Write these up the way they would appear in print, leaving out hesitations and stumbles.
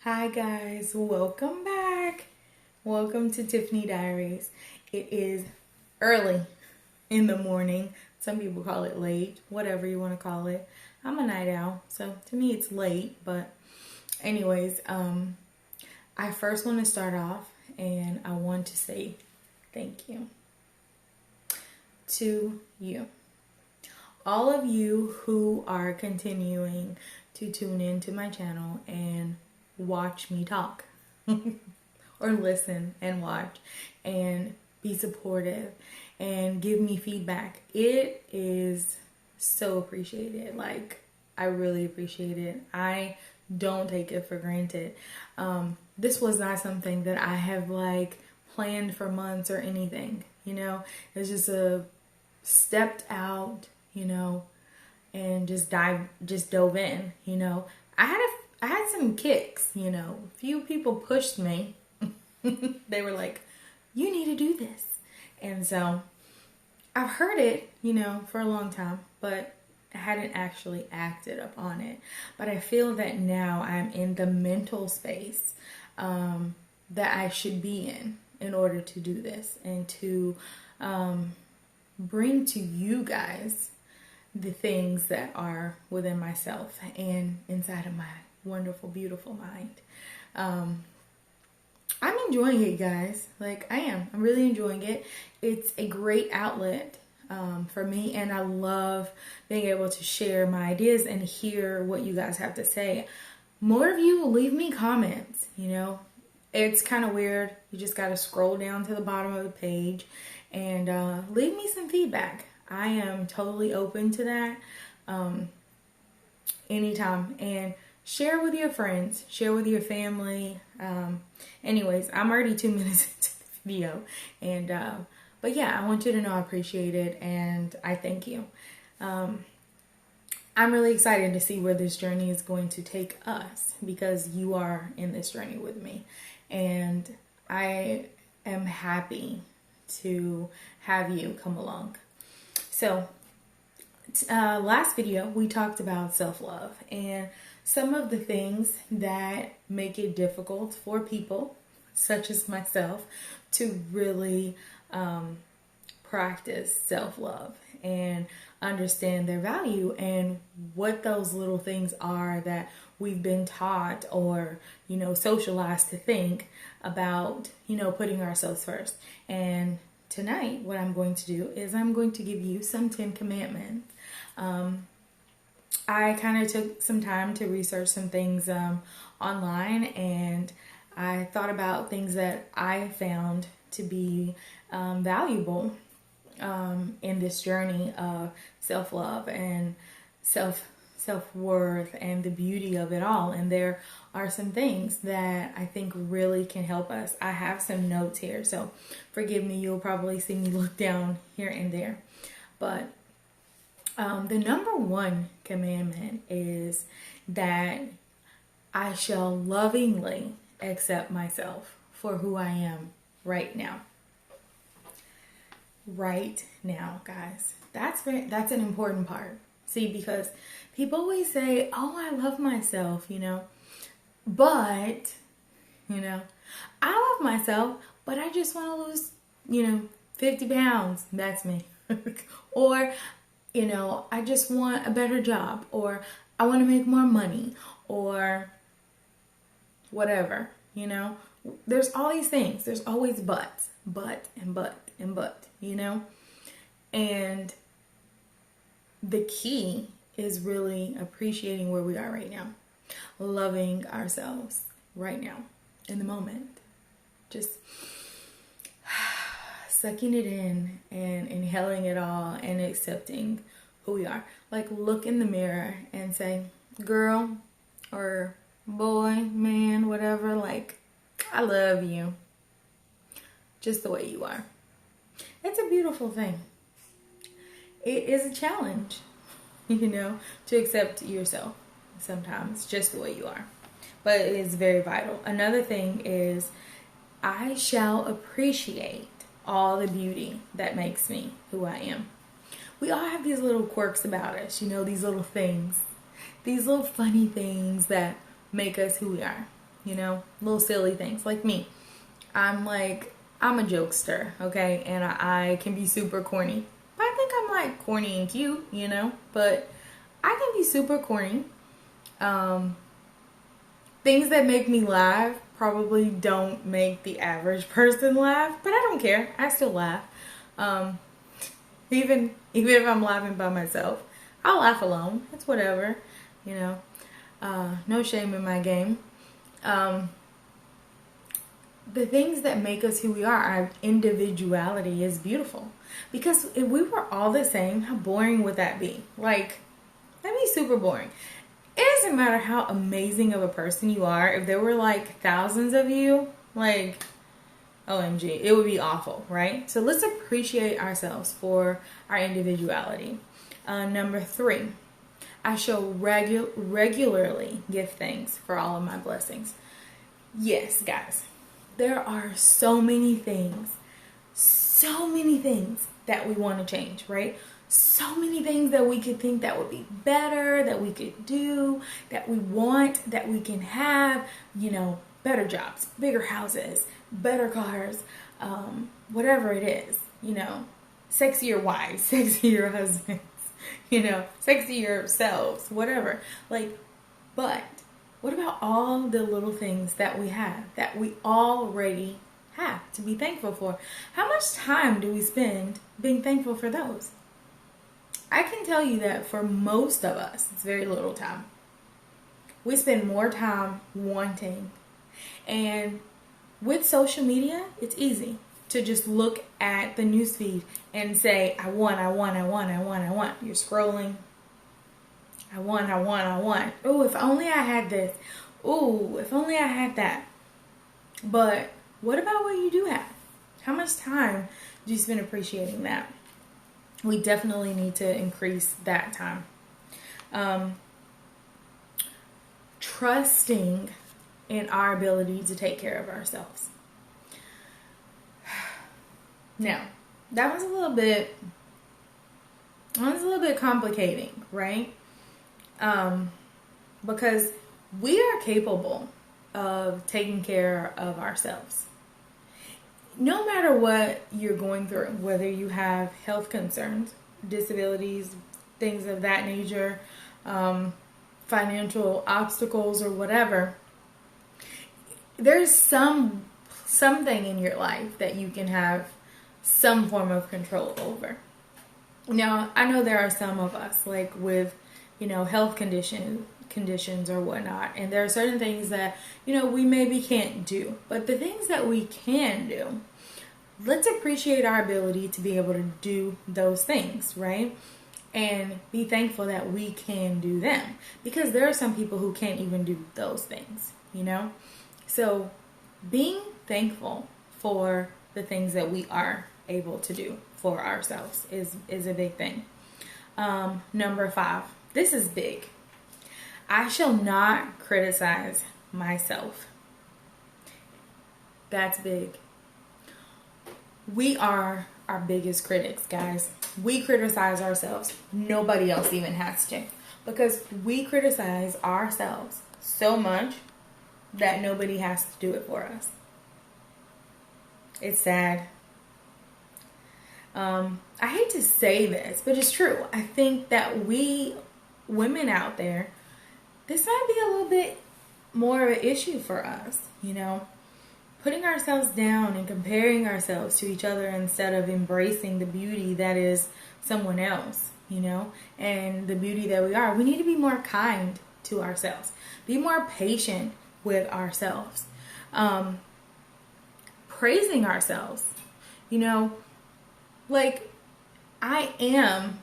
Hi guys, welcome back. Welcome to Tiffany Diaries. It is early in the morning. Some people call it late, whatever you want to call it. I'm a night owl, so to me it's late, but anyways, I first want to start off and I want to say thank you to you. All of you who are continuing to tune into my channel and watch me talk or listen and watch and be supportive and give me feedback. It is so appreciated. Like, I really appreciate it. I don't take it for granted. This was not something that I have planned for months or anything, it's just a stepped out, and just dove in, I had some kicks, a few people pushed me. They were like, you need to do this. And so I've heard it, for a long time, but I hadn't actually acted upon it. But I feel that now I'm in the mental space that I should be in order to do this and to bring to you guys the things that are within myself and inside of my wonderful, beautiful mind. I'm enjoying it, guys. I am. I'm really enjoying it. It's a great outlet for me, and I love being able to share my ideas and hear what you guys have to say. More of you leave me comments, It's kind of weird. You just got to scroll down to the bottom of the page and leave me some feedback. I am totally open to that anytime. And share with your friends, share with your family. Anyways, I'm already 2 minutes into the video. And but yeah, I want you to know I appreciate it and I thank you. I'm really excited to see where this journey is going to take us because you are in this journey with me. And I am happy to have you come along. So, last video we talked about self-love and some of the things that make it difficult for people, such as myself, to really practice self-love and understand their value and what those little things are that we've been taught or, socialized to think about, putting ourselves first. And tonight, what I'm going to do is I'm going to give you some 10 commandments. I kind of took some time to research some things online, and I thought about things that I found to be valuable in this journey of self-love and self-worth and the beauty of it all. And there are some things that I think really can help us. I have some notes here, so forgive me, you'll probably see me look down here and there. But the number one commandment is that I shall lovingly accept myself for who I am right now. Right now, guys. That's an important part. See, because people always say, oh, I love myself, but, I love myself, but I just want to lose, 50 pounds. That's me. Or, I just want a better job, or I want to make more money, or whatever, There's all these things. There's always buts, but, and but, and but, And the key is really appreciating where we are right now. Loving ourselves right now, in the moment. Just sucking it in and inhaling it all and accepting who we are. Look in the mirror and say, girl or boy, man, whatever, I love you. Just the way you are. It's a beautiful thing. It is a challenge, to accept yourself sometimes just the way you are. But it is very vital. Another thing is I shall appreciate all the beauty that makes me who I am. We all have these little quirks about us, these little things, these little funny things that make us who we are, you know, little silly things like me. I'm a jokester, okay? And I can be super corny. But I think I'm like corny and cute, you know? But I can be super corny. Things that make me laugh probably don't make the average person laugh, but I don't care. I still laugh. Even if I'm laughing by myself, I'll laugh alone. It's whatever, you know. No shame in my game. The things that make us who we are, our individuality is beautiful. Because if we were all the same, how boring would that be? Like, that'd be super boring. It doesn't matter how amazing of a person you are. If there were like thousands of you, like, OMG, it would be awful, right? So let's appreciate ourselves for our individuality. Number 3, I shall regularly give thanks for all of my blessings. Yes, guys, there are so many things that we want to change, right? So many things that we could think that would be better, that we could do, that we want, that we can have, you know, better jobs, bigger houses, better cars, whatever it is, you know, sexier wives, sexier husbands, you know, sexier selves, whatever. Like, but what about all the little things that we have, that we already have to be thankful for? How much time do we spend being thankful for those? I can tell you that for most of us, it's very little time. We spend more time wanting. And with social media, it's easy to just look at the newsfeed and say, I want. You're scrolling. I want. Oh, if only I had this. Oh, if only I had that. But what about what you do have? How much time do you spend appreciating that? We definitely need to increase that time. Trusting in our ability to take care of ourselves. Now, that was a little bit complicating, right? Because we are capable of taking care of ourselves. No matter what you're going through, whether you have health concerns, disabilities, things of that nature, financial obstacles or whatever, there's something in your life that you can have some form of control over. Now, I know there are some of us, like with, you know, health conditions or whatnot, and there are certain things that, you know, we maybe can't do. But the things that we can do, let's appreciate our ability to be able to do those things, right? And be thankful that we can do them. Because there are some people who can't even do those things, you know? So being thankful for the things that we are able to do for ourselves is a big thing. Number 5, this is big. I shall not criticize myself. That's big. We are our biggest critics, guys. We criticize ourselves. Nobody else even has to. Because we criticize ourselves so much that nobody has to do it for us. It's sad. I hate to say this, but it's true. I think that we women out there, this might be a little bit more of an issue for us, you know? Putting ourselves down and comparing ourselves to each other instead of embracing the beauty that is someone else, you know, and the beauty that we are. We need to be more kind to ourselves. Be more patient with ourselves. Praising ourselves. You know, like, I am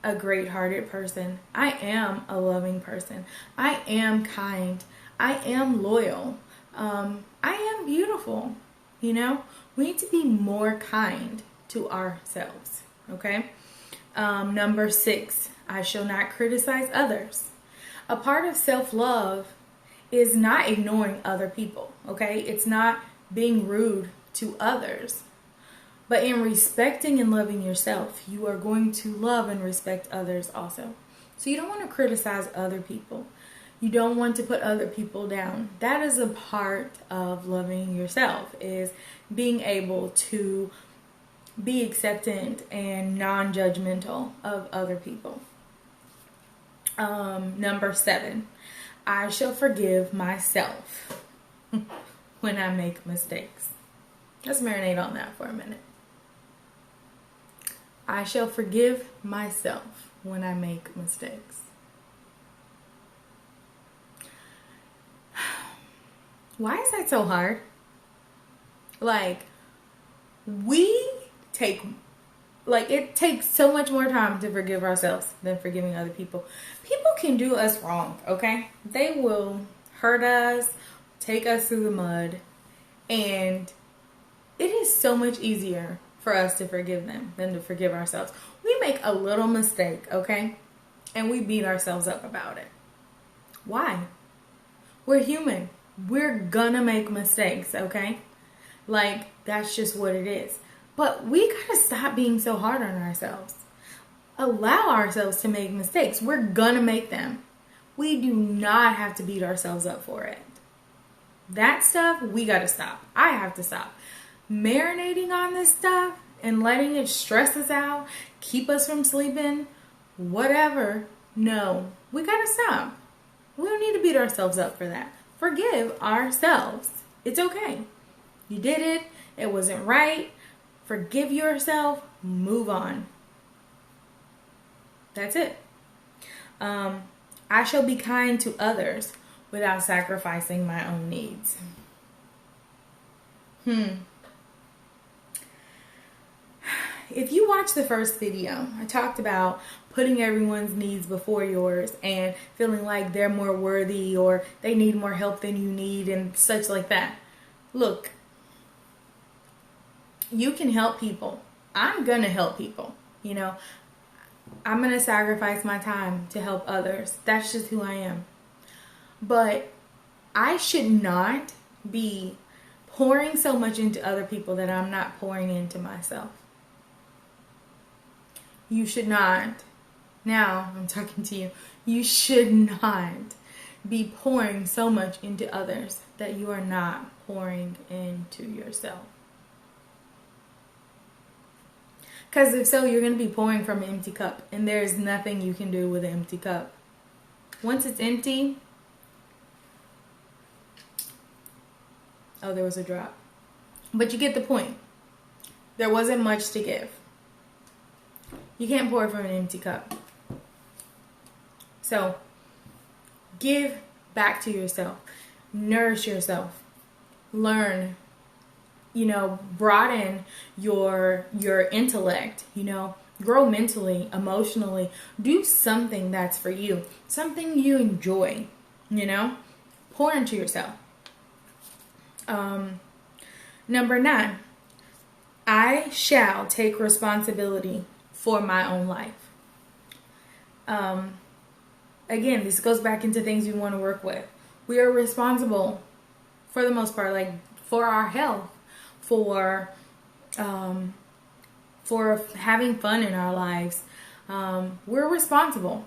a great-hearted person. I am a loving person. I am kind. I am loyal. I am beautiful, you know? We need to be more kind to ourselves, okay? Number 6, I shall not criticize others. A part of self-love is not ignoring other people, okay? It's not being rude to others. But in respecting and loving yourself, you are going to love and respect others also. So you don't want to criticize other people. You don't want to put other people down. That is a part of loving yourself, is being able to be acceptant and non-judgmental of other people. Number 7, I shall forgive myself when I make mistakes. Let's marinate on that for a minute. I shall forgive myself when I make mistakes. Why is that so hard? Like, it takes so much more time to forgive ourselves than forgiving other people. People can do us wrong, okay? They will hurt us, take us through the mud, and it is so much easier for us to forgive them than to forgive ourselves. We make a little mistake, okay? And we beat ourselves up about it. Why? We're human. We're gonna make mistakes, okay? Like, that's just what it is. But we gotta stop being so hard on ourselves. Allow ourselves to make mistakes. We're gonna make them. We do not have to beat ourselves up for it. That stuff, we gotta stop. I have to stop. Marinating on this stuff and letting it stress us out, keep us from sleeping, whatever. No, we gotta stop. We don't need to beat ourselves up for that. Forgive ourselves. It's okay. You did it. It wasn't right. Forgive yourself. Move on. That's it. I shall be kind to others without sacrificing my own needs. If you watch the first video, I talked about putting everyone's needs before yours and feeling like they're more worthy or they need more help than you need and such like that. Look, you can help people. I'm going to help people. You know, I'm going to sacrifice my time to help others. That's just who I am. But I should not be pouring so much into other people that I'm not pouring into myself. You should not. Now, I'm talking to you. You should not be pouring so much into others that you are not pouring into yourself. Because if so, you're going to be pouring from an empty cup. And there's nothing you can do with an empty cup. Once it's empty... Oh, there was a drop. But you get the point. There wasn't much to give. You can't pour from an empty cup. So, give back to yourself. Nourish yourself. Learn. You know, broaden your intellect. You know, grow mentally, emotionally. Do something that's for you. Something you enjoy. You know, pour into yourself. Number 9, I shall take responsibility for my own life. Again, this goes back into things we want to work with. We are responsible, for the most part, like for our health, for having fun in our lives. We're responsible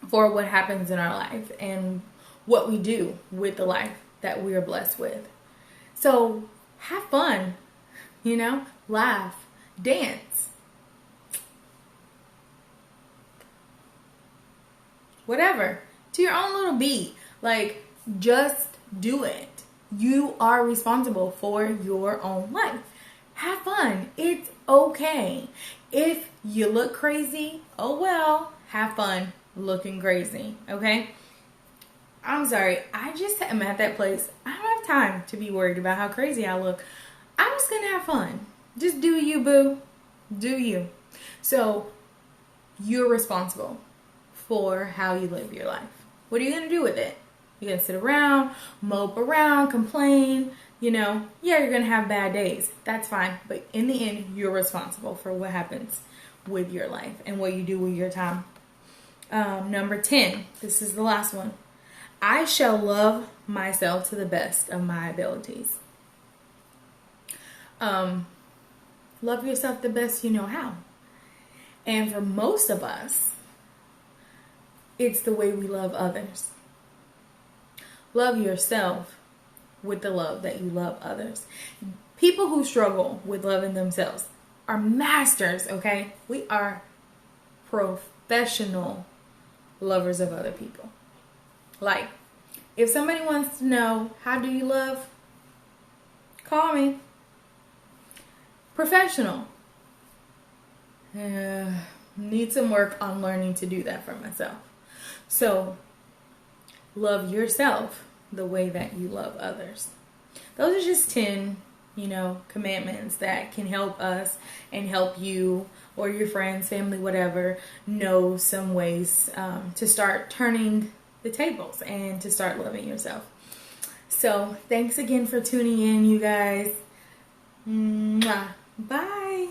for what happens in our life and what we do with the life that we are blessed with. So have fun, you know, laugh, dance, whatever, to your own little beat. Like, just do it. You are responsible for your own life. Have fun. It's okay. If you look crazy, oh well, have fun looking crazy, okay? I'm sorry, I just am at that place. I don't have time to be worried about how crazy I look. I'm just gonna have fun. Just do you, boo. Do you. So, you're responsible for how you live your life. What are you gonna do with it? You're gonna sit around, mope around, complain, you know. Yeah, you're gonna have bad days. That's fine. But in the end, you're responsible for what happens with your life and what you do with your time. Number 10, this is the last one. I shall love myself to the best of my abilities. Love yourself the best you know how. And for most of us, It's the way we love others. Love yourself with the love that you love others. People who struggle with loving themselves are masters, okay? We are professional lovers of other people. Like, if somebody wants to know, how do you love? Call me. Professional. Need some work on learning to do that for myself. So, love yourself the way that you love others. Those are just 10, commandments that can help us and help you or your friends, family, whatever, know some ways to start turning the tables and to start loving yourself. So, thanks again for tuning in, you guys. Mwah. Bye.